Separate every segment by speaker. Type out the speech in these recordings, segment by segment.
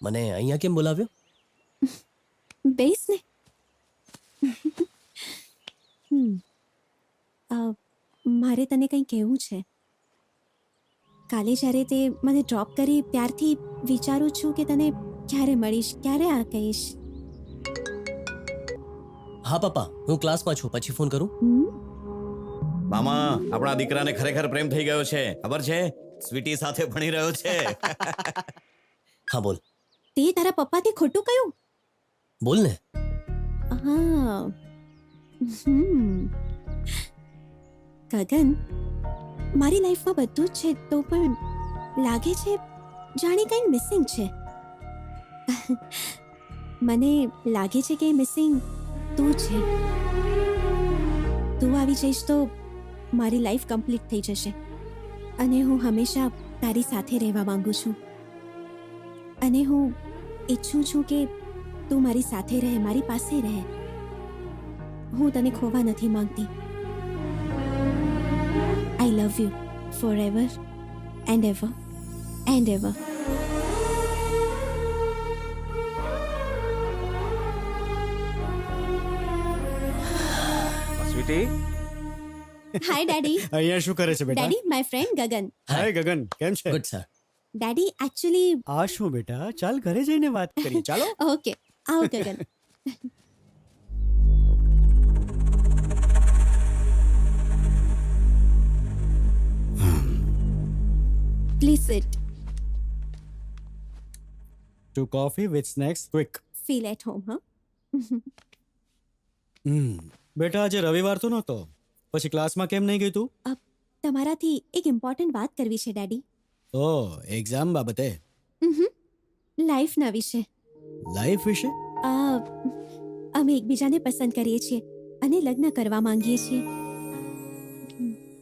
Speaker 1: મને અહીંયા કેમ બોલાવ્યો?
Speaker 2: બેસ ને. મારે તને કંઈ કહેવું છે. કાલે જ્યારે તે મને ડ્રોપ કરી ત્યારથી વિચારું છું કે તને ક્યારે મળીશ, ક્યારે આ કહીશ.
Speaker 1: હા પપ્પા, હું ક્લાસમાં છું, પછી ફોન કરું.
Speaker 3: મામા, આપણા દીકરાને ખરેખર પ્રેમ થઈ ગયો છે, ખબર છે? સ્વીટી સાથે ભણી રહ્યો છે.
Speaker 1: હા બોલ.
Speaker 2: તે તારા પપ્પાથી ખોટું કયું?
Speaker 1: બોલ ને.
Speaker 2: હા. ગગન, મારી લાઈફમાં બધું જ છે, તો પણ લાગે છે જાણે કંઈ મિસિંગ છે. મને લાગે છે કે મિસિંગ તું છે. તું આવી જઈશ તો મારી લાઈફ કમ્પ્લીટ થઈ જશે અને હું હંમેશા તારી સાથે રહેવા માંગુ છું. અને હું ઈચ્છું છું કે તું મારી સાથે રહે, મારી પાસે રહે. હું તને ખોવા નથી માંગતી. I love you forever and ever and ever.
Speaker 4: Sweetie,
Speaker 2: Hi daddy.
Speaker 5: અહીંયા શું કરે છે બેટા?
Speaker 2: Daddy, my friend Gagan.
Speaker 5: હાય ગગન, કેમ છે?
Speaker 1: Good sir.
Speaker 2: Daddy, actually,
Speaker 5: આ શું બેટા, ચાલ ઘરે જઈને વાત કરીએ. ચાલો.
Speaker 2: okay. આવો ગગન. Please sit.
Speaker 5: Two coffee with snacks, quick.
Speaker 2: Feel at home, huh?
Speaker 5: બેટા આજે રવિવાર તો નહોતો, પછી ક્લાસમાં કેમ નહીં ગઈ તું?
Speaker 2: તમારાથી એક ઇમ્પોર્ટન્ટ વાત કરવી છે ડેડી.
Speaker 5: ઓ, એક્ઝામ બાબતે?
Speaker 2: લાઈફના વિશે.
Speaker 5: લાઈફ વિશે?
Speaker 2: અમે એકબીજાને પસંદ કરીએ છીએ અને લગ્ન કરવા માંગીએ છીએ.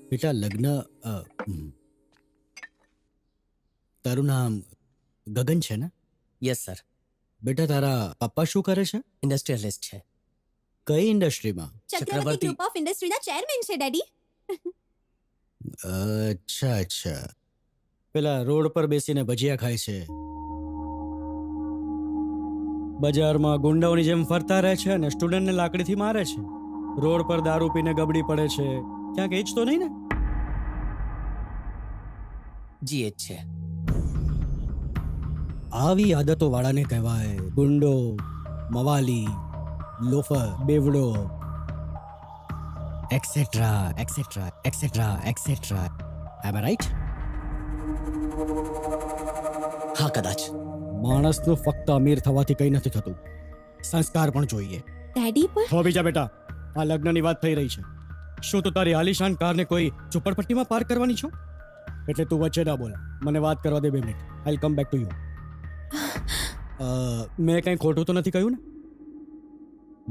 Speaker 5: બેટા લગ્ન તારું નામ ગગન છે ને?
Speaker 1: Yes sir.
Speaker 5: બેટા તારા પપ્પા શું કરે છે?
Speaker 1: ઇન્ડસ્ટ્રીયલિસ્ટ છે.
Speaker 5: કઈ ઇન્ડસ્ટ્રીમાં?
Speaker 2: ચક્રવર્તી ગ્રુપ ઓફ ઇન્ડસ્ટ્રીના ચેરમેન છે ડેડી.
Speaker 5: અચ્છા અચ્છા. પેલા રોડ પર બેસીને ભજીયા ખાય છે, બજારમાં ગુંડાઓની જેમ ફરતા રહે છે અને સ્ટુડન્ટને લાકડીથી મારે છે, રોડ પર દારૂ પીને ગબડી પડે છે, ક્યાંક એ જ તો નહીં ને?
Speaker 1: જી એચ છે.
Speaker 5: આવી આદતો વાળાને કહેવાય ગુંડો, મવાલી, લોફર, બેવડો, એક્સેટ્રા એક્સેટ્રા એક્સેટ્રા એક્સેટ્રા. એમ રાઈટ?
Speaker 1: હા કદાચ.
Speaker 5: માણસનું ફક્ત અમીર થવાથી કંઈ નથી થતું, સંસ્કાર પણ જોઈએ.
Speaker 2: ડેડી પણ
Speaker 5: હો બીજા બેટા, આ લગ્નની વાત થઈ રહી છે. શું તું તારી આલિશાન કારને કોઈ ઝુંપડપટ્ટીમાં પાર્ક કરવાની છો? એટલે તું વચ્ચે ના બોલ, મને વાત કરવા દે 2 મિનિટ. I come back to you. મેં કંઈ ખોટું તો નથી કહ્યું ને?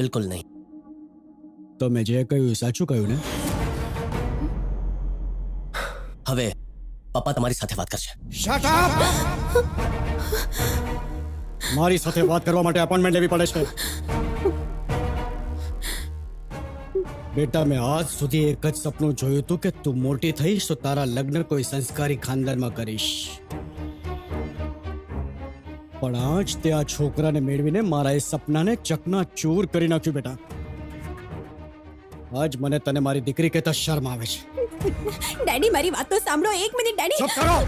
Speaker 1: બિલકુલ નહીં.
Speaker 5: તો મેં જે કહ્યું સાચું કહ્યું ને?
Speaker 1: હવે પપ્પા તમારી સાથે વાત કરશે.
Speaker 5: Shut up! મારી સાથે વાત કરવા માટે અપોઇન્ટમેન્ટ લેવી પડે છે. બેટા મેં આજ સુધી એક જ સપનું જોયું હતું કે તું મોટી થઈશ તો તારા લગ્ન કોઈ સંસ્કારી ખાનદાનમાં કરીશ. પણ આજ તે આ છોકરાને મેળવીને મારા એ સપનાને ચકનાચૂર કરી નાખ્યું. બેટા આજ મને તને મારી દીકરી કહેતા શરમ આવે છે.
Speaker 2: ડેડી મારી વાત તો સાંભળો. 1 મિનિટ ડેડી.
Speaker 5: ચૂપ કરો!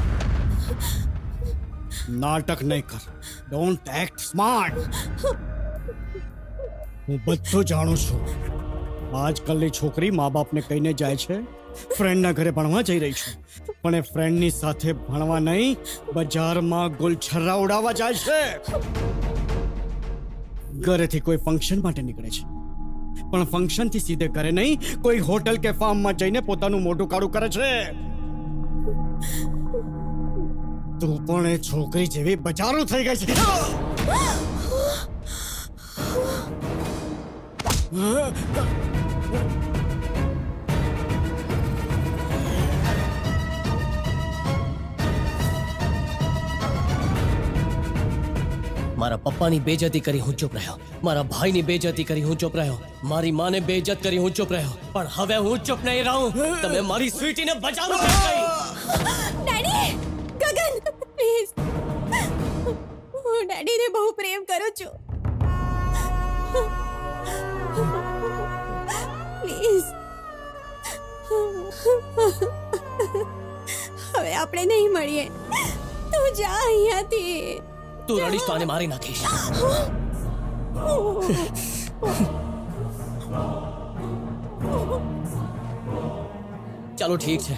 Speaker 5: નાટક નહીં કર. Don't act smart. હું બધું જાણું છું. આજકાલની છોકરી મા બાપને કહીને જાય છે ફ્રેન્ડના ઘરે ભણવા જઈ રહી છે, પણ એ ફ્રેન્ડની સાથે ભણવા નહીં, બજારમાં ગુલછર્રા ઉડાવવા જાય છે. ઘરેથી કોઈ ફંક્શન માટે નીકળે છે, પણ ફંક્શનથી સીધે ઘરે નહીં, કોઈ હોટલ કે ફાર્મમાં જઈને પોતાનું મોઢું કાળું કરે છે. તું પણ એ છોકરી જેવી બજારું થઈ ગઈ છે.
Speaker 1: મારા પપ્પાની બેઇજ્જતી કરી હું ચૂપ રહ્યો, મારા ભાઈની બેઇજ્જતી કરી હું ચૂપ રહ્યો, મારી માને બેઇજ્જત કરી હું ચૂપ રહ્યો, પણ હવે હું ચૂપ નહીં રહું. તમે મારી સ્વીટીને બચાવો.
Speaker 2: Daddy, Gagan, please. ડેડીને બહુ પ્રેમ કરું છું પ્લીઝ હવે આપણે નહીં મળીએ તું જા અહીંયાથી
Speaker 1: તું રડીશ તો આને મારી નાખીશ. ચાલો ઠીક છે,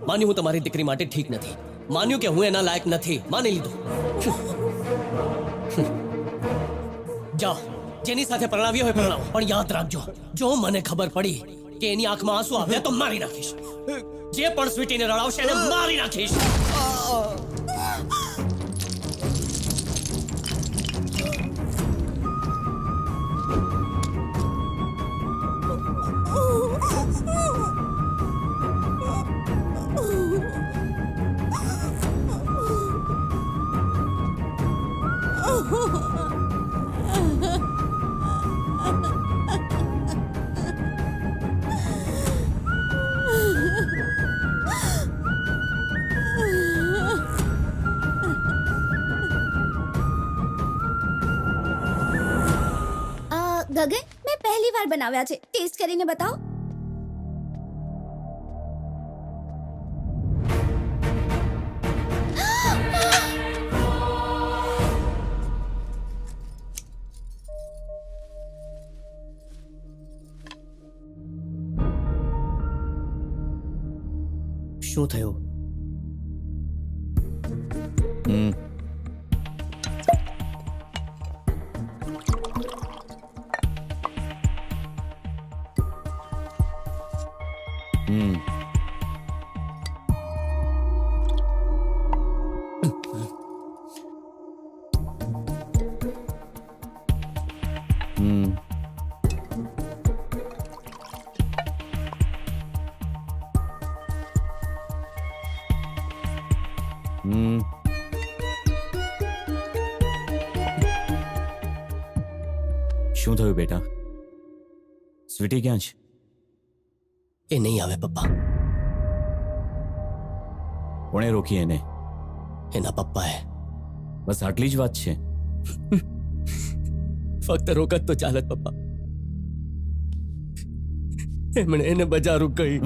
Speaker 1: માન્યું હું તમારી દીકરી માટે ઠીક નથી, માન્યું કે હું એના લાયક નથી, માની લીધું. જાઓ, જેની સાથે પરણાવ્યો હોય પરણાવો, પણ યાદ રાખજો, જો મને ખબર પડી કે એની આંખમાં આંસુ આવ્યા તો મારી નાખીશ. જે પણ સ્વીટીને રડાવશે એને મારી નાખીશ.
Speaker 4: ગગન, મેં પહેલી વાર બનાવ્યા છે, ટેસ્ટ કરીને બતાવો.
Speaker 1: શું થયું?
Speaker 3: શું થયું બેટા? સ્વીટી ક્યાં છે?
Speaker 1: એ નહીં આવે પપ્પા.
Speaker 3: કોણે રોકી એને?
Speaker 1: એના પપ્પાએ.
Speaker 3: બસ આટલી જ વાત છે?
Speaker 1: ફક્ત રોકત તો ચાલત પપ્પા. એમણે એને બજારું કહી.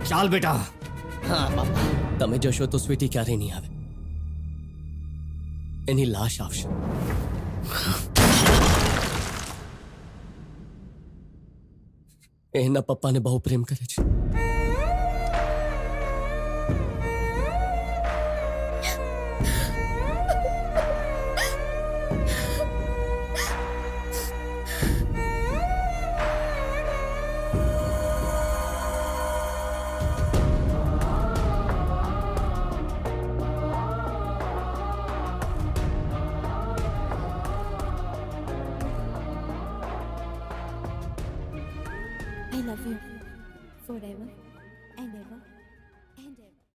Speaker 5: ચાલ બેટા.
Speaker 1: હા પપ્પા, તમે જશો તો સ્વીટી ક્યારેય નહીં આવે. એની લાશ આવશે. એ એના પપ્પાને બહુ પ્રેમ કરે છે.
Speaker 2: I love you forever and ever.